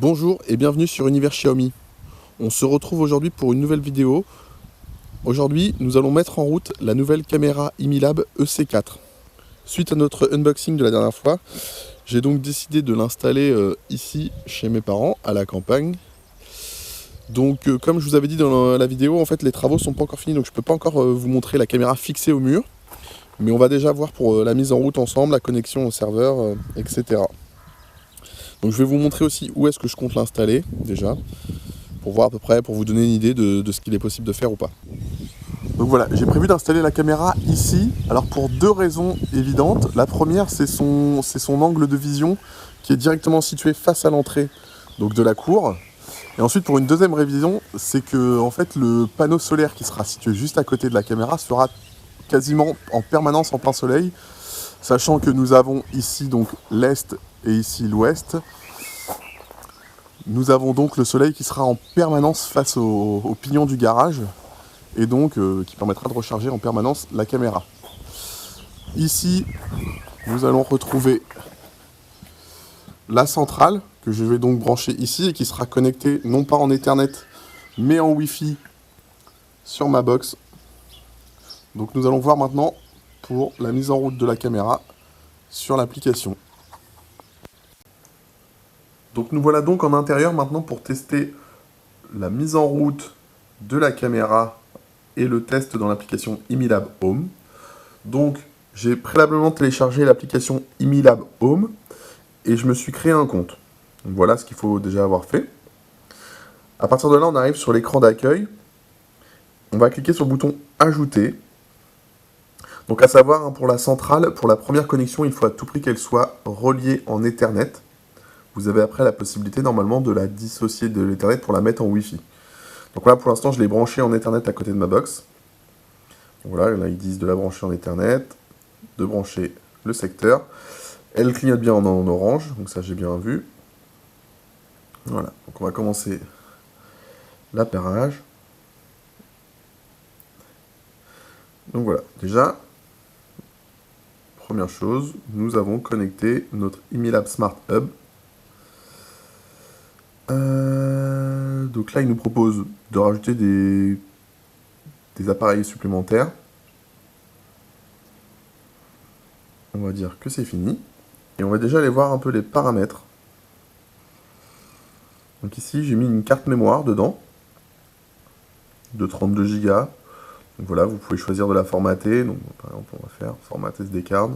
Bonjour et bienvenue sur Univers Xiaomi. On se retrouve aujourd'hui pour une nouvelle vidéo. Aujourd'hui, nous allons mettre en route la nouvelle caméra Imilab EC4. Suite à notre unboxing de la dernière fois, j'ai donc décidé de l'installer ici chez mes parents, à la campagne. Donc comme je vous avais dit dans la vidéo, en fait les travaux sont pas encore finis, donc je peux pas encore vous montrer la caméra fixée au mur. Mais on va déjà voir pour la mise en route ensemble, la connexion au serveur, etc. Donc je vais vous montrer aussi où est-ce que je compte l'installer déjà, pour voir à peu près, pour vous donner une idée de ce qu'il est possible de faire ou pas. Donc voilà, j'ai prévu d'installer la caméra ici, alors pour deux raisons évidentes. La première, c'est son angle de vision qui est directement situé face à l'entrée donc de la cour. Et ensuite, pour une deuxième révision, c'est que en fait, le panneau solaire qui sera situé juste à côté de la caméra sera quasiment en permanence en plein soleil, sachant que nous avons ici donc l'est et ici l'ouest. Nous avons donc le soleil qui sera en permanence face au pignon du garage et donc qui permettra de recharger en permanence la caméra. Ici, nous allons retrouver la centrale que je vais donc brancher ici et qui sera connectée non pas en Ethernet mais en Wi-Fi sur ma box. Donc nous allons voir maintenant pour la mise en route de la caméra sur l'application. Donc nous voilà donc en intérieur maintenant pour tester la mise en route de la caméra et le test dans l'application Imilab Home. Donc j'ai préalablement téléchargé l'application Imilab Home et je me suis créé un compte. Donc voilà ce qu'il faut déjà avoir fait. À partir de là, on arrive sur l'écran d'accueil. On va cliquer sur le bouton Ajouter. Donc à savoir, pour la centrale, pour la première connexion, il faut à tout prix qu'elle soit reliée en Ethernet. Vous avez après la possibilité normalement de la dissocier de l'Ethernet pour la mettre en Wi-Fi. Donc là, pour l'instant, je l'ai branchée en Ethernet à côté de ma box. Donc voilà, là, ils disent de la brancher en Ethernet, de brancher le secteur. Elle clignote bien en orange, donc ça j'ai bien vu. Voilà, donc on va commencer l'appairage. Donc voilà, déjà, première chose, nous avons connecté notre Imilab Smart Hub. Donc là, il nous propose de rajouter des appareils supplémentaires. On va dire que c'est fini. Et on va déjà aller voir un peu les paramètres. Donc ici, j'ai mis une carte mémoire dedans, de 32 Go. Donc voilà, vous pouvez choisir de la formater. Donc par exemple, on va faire format SD card.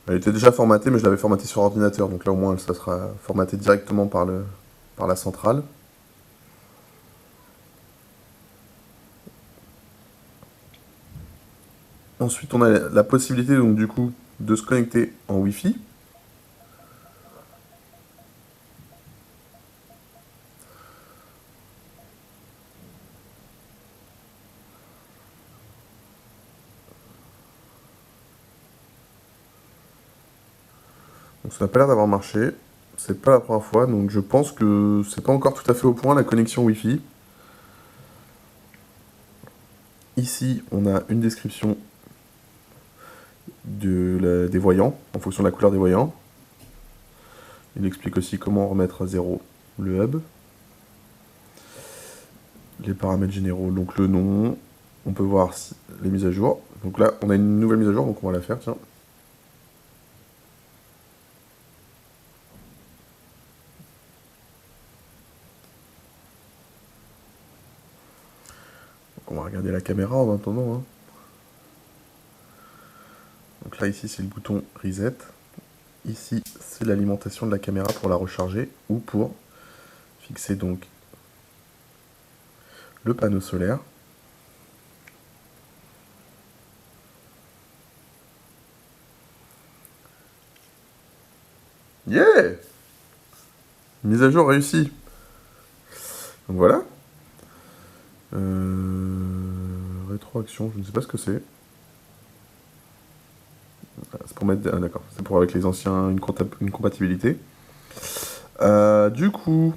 Elle était déjà formatée, mais je l'avais formatée sur ordinateur. Donc là, au moins, ça sera formaté directement par la centrale. Ensuite, on a la possibilité, donc du coup, de se connecter en Wi-Fi. Donc ça n'a pas l'air d'avoir marché. C'est pas la première fois, donc je pense que c'est pas encore tout à fait au point la connexion Wi-Fi. Ici, on a une description des voyants, en fonction de la couleur des voyants. Il explique aussi comment remettre à zéro le hub. Les paramètres généraux, donc le nom. On peut voir les mises à jour. Donc là, on a une nouvelle mise à jour, donc on va la faire, tiens. Donc on va regarder la caméra en attendant, hein. Donc là, ici, c'est le bouton Reset. Ici, c'est l'alimentation de la caméra pour la recharger ou pour fixer donc le panneau solaire. Yeah! Mise à jour réussie. Donc voilà. Rétroaction, je ne sais pas ce que c'est. C'est pour mettre... Ah, d'accord, c'est pour avec les anciens une compatibilité. Du coup,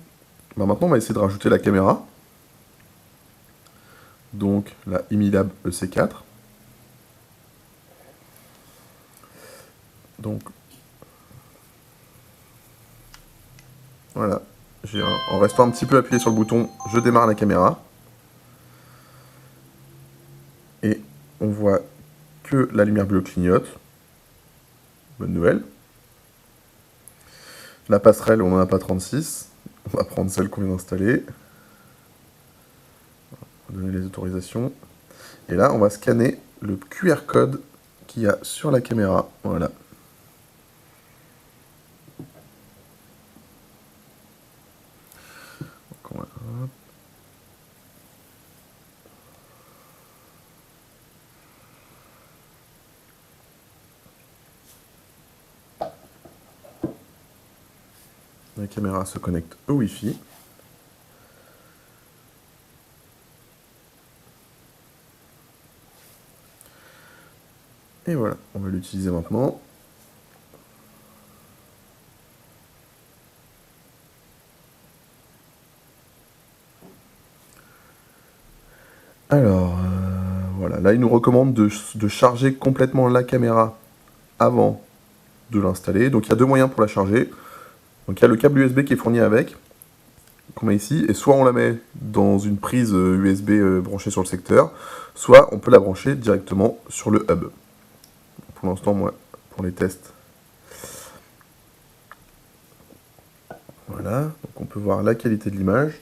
bah maintenant on va essayer de rajouter la caméra. Donc la Imilab EC4. Donc Voilà. En restant un petit peu appuyé sur le bouton, je démarre la caméra. Et on voit que la lumière bleue clignote. Bonne nouvelle. La passerelle, on n'en a pas 36. On va prendre celle qu'on vient d'installer. On va donner les autorisations. Et là, on va scanner le QR code qu'il y a sur la caméra. Voilà. Donc, la caméra se connecte au Wi-Fi. Et voilà, on va l'utiliser maintenant. Alors, voilà, là il nous recommande de charger complètement la caméra avant de l'installer. Donc il y a deux moyens pour la charger. Donc il y a le câble USB qui est fourni avec, qu'on met ici, et soit on la met dans une prise USB branchée sur le secteur, soit on peut la brancher directement sur le hub. Pour l'instant, moi, pour les tests. Voilà, donc on peut voir la qualité de l'image.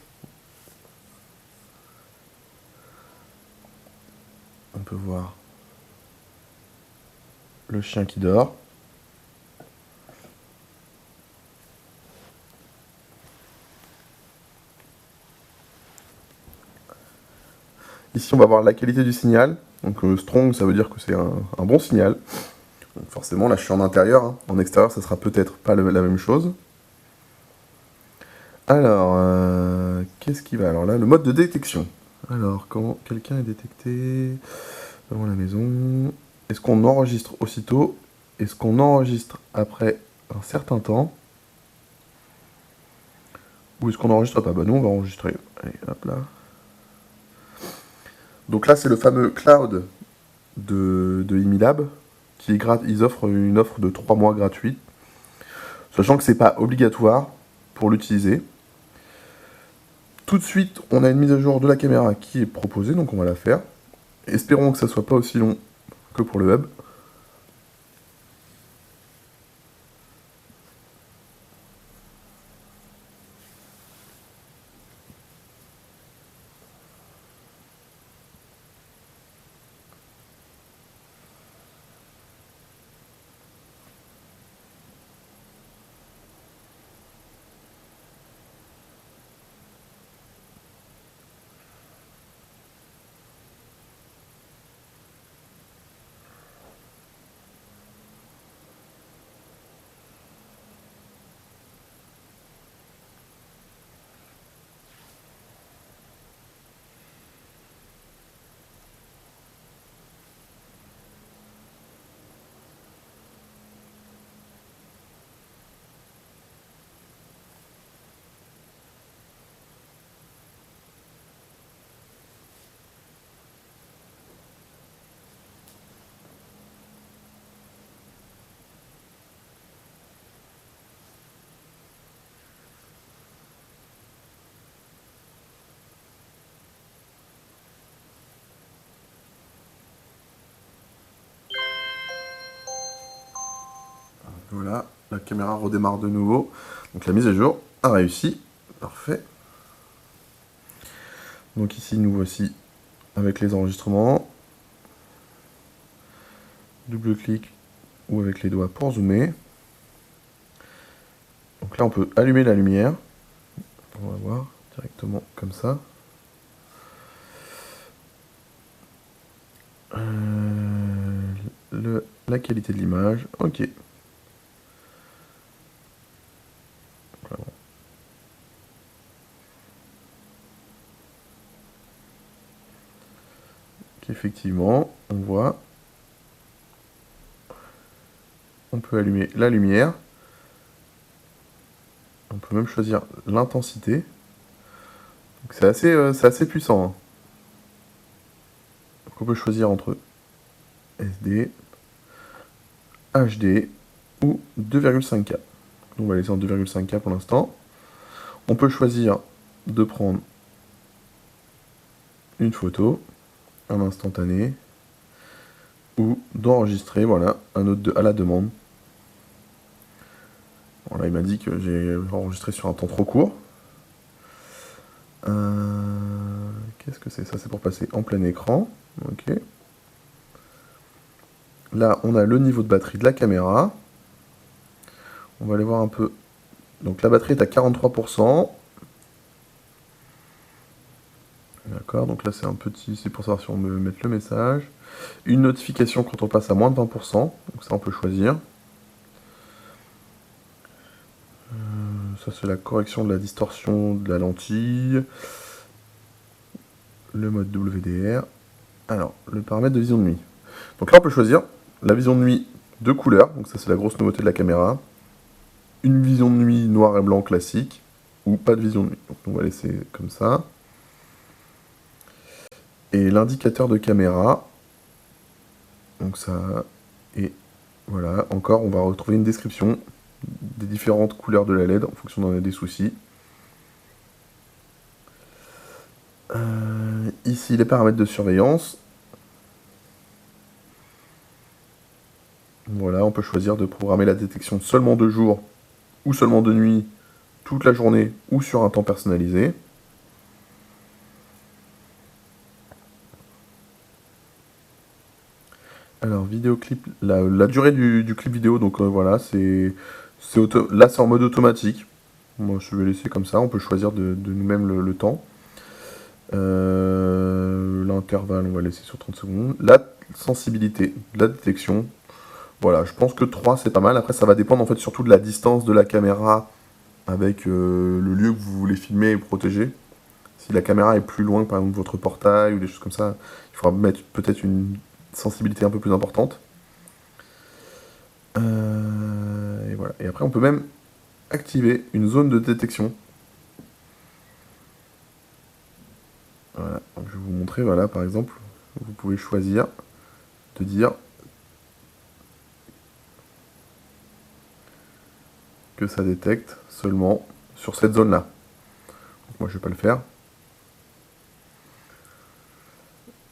On peut voir le chien qui dort. Ici, on va voir la qualité du signal. Donc strong, ça veut dire que c'est un bon signal. Donc, forcément, là, je suis en intérieur. Hein. En extérieur, ça sera peut-être pas la même chose. Alors, qu'est-ce qui va? Alors là, le mode de détection. Alors, quand quelqu'un est détecté devant la maison, est-ce qu'on enregistre aussitôt? Est-ce qu'on enregistre après un certain temps? Ou est-ce qu'on n'enregistre pas? Bah nous, on va enregistrer. Allez, hop là. Donc là, c'est le fameux cloud de Imilab, ils offrent une offre de 3 mois gratuite, sachant que c'est pas obligatoire pour l'utiliser. Tout de suite, on a une mise à jour de la caméra qui est proposée, donc on va la faire. Espérons que ça soit pas aussi long que pour le hub. Voilà, la caméra redémarre de nouveau. Donc la mise à jour a réussi. Parfait. Donc ici, nous voici avec les enregistrements. Double-clic ou avec les doigts pour zoomer. Donc là, on peut allumer la lumière. On va voir directement comme ça. La qualité de l'image, ok. Voilà. Effectivement, on voit. On peut allumer la lumière. On peut même choisir l'intensité. C'est assez puissant. Hein. Donc on peut choisir entre SD, HD ou 2,5K. On va laisser en 2,5K pour l'instant. On peut choisir de prendre une photo, un instantané, ou d'enregistrer, voilà, un autre à la demande. Bon, là, il m'a dit que j'ai enregistré sur un temps trop court. Qu'est-ce que c'est? Ça, c'est pour passer en plein écran. Ok. Là, on a le niveau de batterie de la caméra. On va aller voir un peu. Donc, la batterie est à 43%. D'accord, donc là, c'est un petit... C'est pour savoir si on veut mettre le message. Une notification quand on passe à moins de 20%. Donc, ça, on peut choisir. Ça, c'est la correction de la distorsion de la lentille. Le mode WDR. Alors, le paramètre de vision de nuit. Donc là, on peut choisir la vision de nuit de couleur. Donc ça, c'est la grosse nouveauté de la caméra. Une vision de nuit noir et blanc classique. Ou pas de vision de nuit. Donc on va laisser comme ça. Et l'indicateur de caméra. Donc ça... Et voilà, encore, on va retrouver une description des différentes couleurs de la LED en fonction d'en a des soucis. Ici, les paramètres de surveillance. Voilà, on peut choisir de programmer la détection seulement de jour ou seulement de nuit, toute la journée ou sur un temps personnalisé. Alors, vidéoclip, la durée du clip vidéo, donc voilà, là c'est en mode automatique. Moi je vais laisser comme ça, on peut choisir de nous-mêmes le temps. L'intervalle, on va laisser sur 30 secondes. La sensibilité, la détection. Voilà, je pense que 3 c'est pas mal. Après, ça va dépendre en fait surtout de la distance de la caméra avec le lieu que vous voulez filmer et protéger. Si la caméra est plus loin que par exemple votre portail ou des choses comme ça, il faudra mettre peut-être une sensibilité un peu plus importante. Et voilà. Et après, on peut même activer une zone de détection. Voilà. Donc, je vais vous montrer, voilà, par exemple, vous pouvez choisir de dire que ça détecte seulement sur cette zone-là. Moi, je vais pas le faire.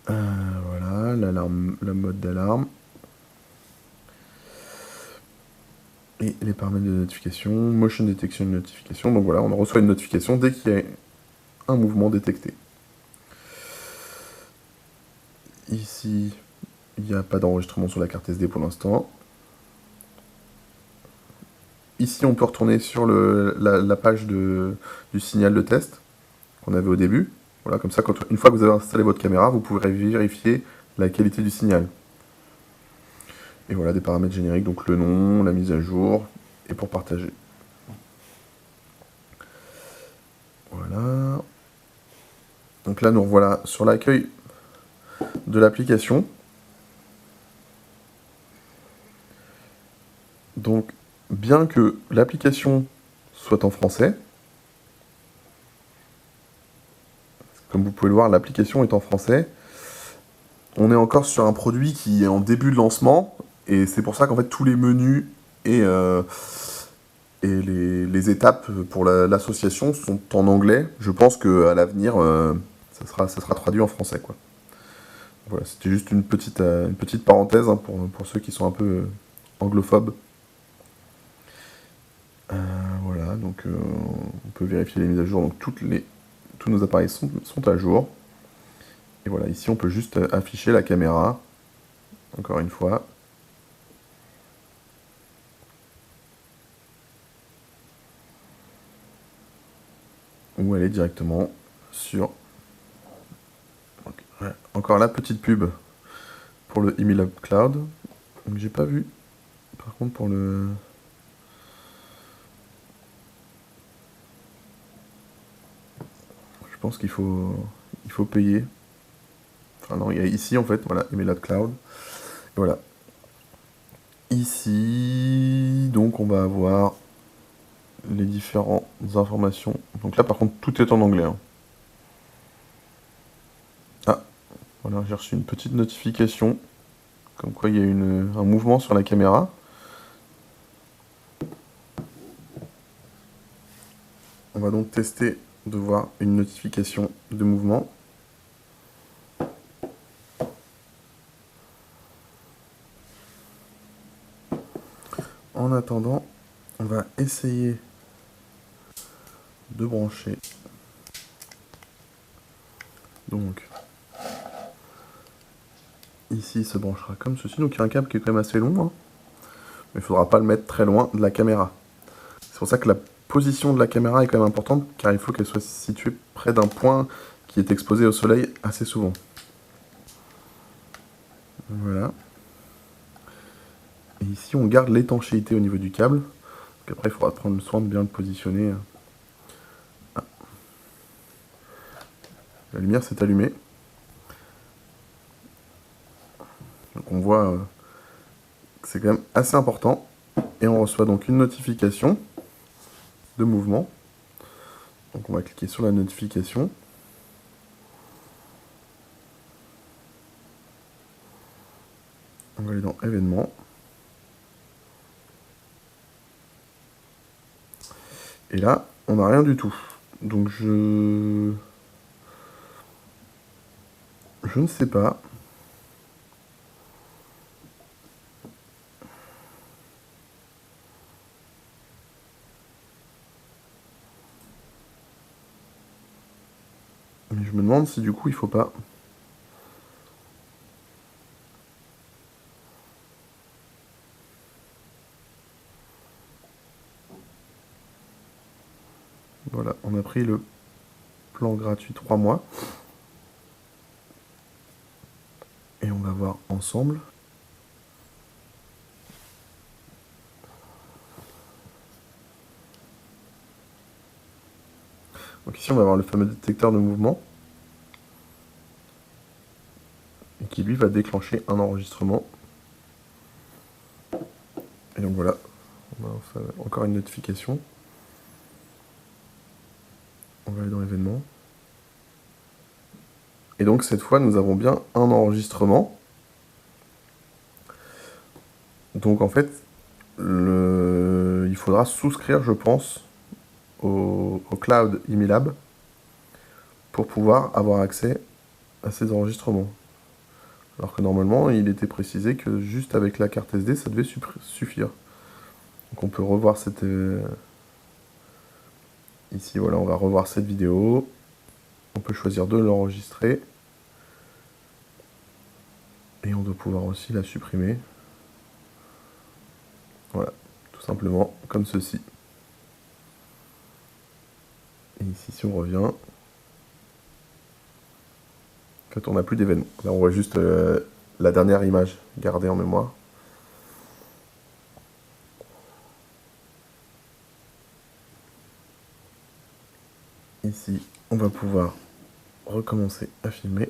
Voilà, l'alarme, le mode d'alarme. Et les paramètres de notification, motion detection de notification. Donc voilà, on reçoit une notification dès qu'il y a un mouvement détecté. Ici, il n'y a pas d'enregistrement sur la carte SD pour l'instant. Ici, on peut retourner sur la page du signal de test qu'on avait au début. Voilà, comme ça, une fois que vous avez installé votre caméra, vous pourrez vérifier la qualité du signal. Et voilà, des paramètres génériques, donc le nom, la mise à jour, et pour partager. Voilà. Donc là, nous revoilà sur l'accueil de l'application. Donc, bien que l'application soit en français, comme vous pouvez le voir, l'application est en français, on est encore sur un produit qui est en début de lancement, et c'est pour ça qu'en fait tous les menus et les étapes pour l'association sont en anglais. Je pense qu'à l'avenir, ça sera traduit en français, quoi. Voilà, c'était juste une petite parenthèse hein, pour ceux qui sont un peu anglophobes. Voilà, donc on peut vérifier les mises à jour. Donc tous nos appareils sont à jour. Et voilà, ici on peut juste afficher la caméra, encore une fois. Ou aller directement sur... Donc, ouais. Encore la petite pub pour le Imilab Cloud. Donc j'ai pas vu. Par contre pour le... Je pense qu'il faut payer. Enfin non, il y a ici en fait, voilà, Imilab Cloud. Et voilà. Ici, donc on va avoir les différentes informations. Donc là par contre tout est en anglais. Hein. Ah, voilà, j'ai reçu une petite notification. Comme quoi il y a un mouvement sur la caméra. On va donc tester de voir une notification de mouvement. En attendant, on va essayer de brancher. Donc, ici, il se branchera comme ceci. Donc, il y a un câble qui est quand même assez long, hein. Mais il ne faudra pas le mettre très loin de la caméra. C'est pour ça que la position de la caméra est quand même importante, car il faut qu'elle soit située près d'un point qui est exposé au soleil assez souvent. Voilà. Et ici, on garde l'étanchéité au niveau du câble. Donc après, il faudra prendre soin de bien le positionner. Ah. La lumière s'est allumée. Donc on voit que c'est quand même assez important. Et on reçoit donc une notification de mouvement. Donc on va cliquer sur la notification. On va aller dans événements. Et là, on n'a rien du tout. Donc je ne sais pas. Mais je me demande si du coup il faut pas. Voilà, on a pris le plan gratuit 3 mois. Et on va voir ensemble. Donc ici on va avoir le fameux détecteur de mouvement. Et qui lui va déclencher un enregistrement. Et donc voilà, on a encore une notification. On va aller dans événements. Et donc cette fois nous avons bien un enregistrement. Donc en fait, il faudra souscrire, je pense, au cloud Imilab pour pouvoir avoir accès à ces enregistrements. Alors que normalement, il était précisé que juste avec la carte SD, ça devait suffire. Donc on peut revoir cette... Ici, voilà, on va revoir cette vidéo. On peut choisir de l'enregistrer. Et on doit pouvoir aussi la supprimer. Voilà, tout simplement comme ceci. Et ici, si on revient... En fait, on n'a plus d'événements. Là, on voit juste la dernière image gardée en mémoire. Ici, on va pouvoir recommencer à filmer.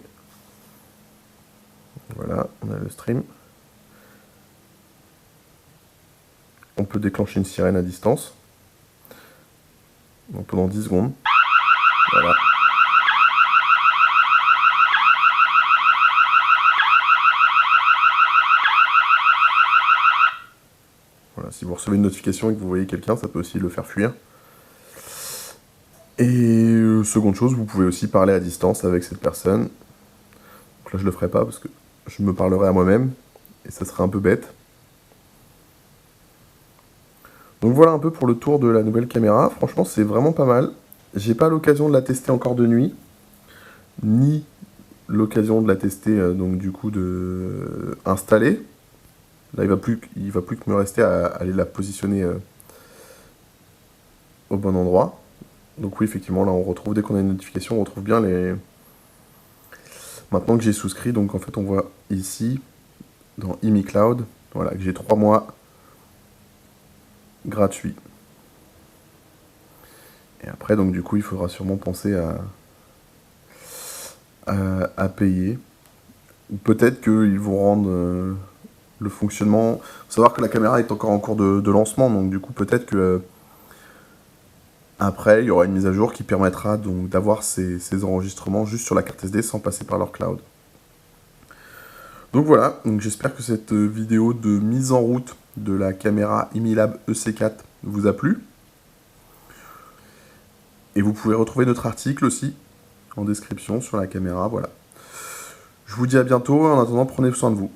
Voilà, on a le stream. On peut déclencher une sirène à distance. Donc pendant 10 secondes. Voilà. Voilà, si vous recevez une notification et que vous voyez quelqu'un, ça peut aussi le faire fuir. Et seconde chose, vous pouvez aussi parler à distance avec cette personne. Donc là, je le ferai pas parce que je me parlerai à moi-même et ça serait un peu bête. Donc voilà un peu pour le tour de la nouvelle caméra. Franchement, c'est vraiment pas mal. J'ai pas l'occasion de la tester encore de nuit, ni l'occasion de la tester donc du coup de installer. Là, il va plus que me rester à aller la positionner au bon endroit. Donc oui, effectivement, là, on retrouve, dès qu'on a une notification, on retrouve bien les... Maintenant que j'ai souscrit, donc en fait, on voit ici, dans ImiCloud, voilà, que j'ai 3 mois gratuits. Et après, donc du coup, il faudra sûrement penser à payer. Peut-être qu'ils vont rendre le fonctionnement... Il faut savoir que la caméra est encore en cours de lancement, donc du coup, peut-être que... Après, il y aura une mise à jour qui permettra donc d'avoir ces enregistrements juste sur la carte SD sans passer par leur cloud. Donc voilà, j'espère que cette vidéo de mise en route de la caméra Imilab EC4 vous a plu. Et vous pouvez retrouver notre article aussi en description sur la caméra, voilà. Je vous dis à bientôt, en attendant prenez soin de vous.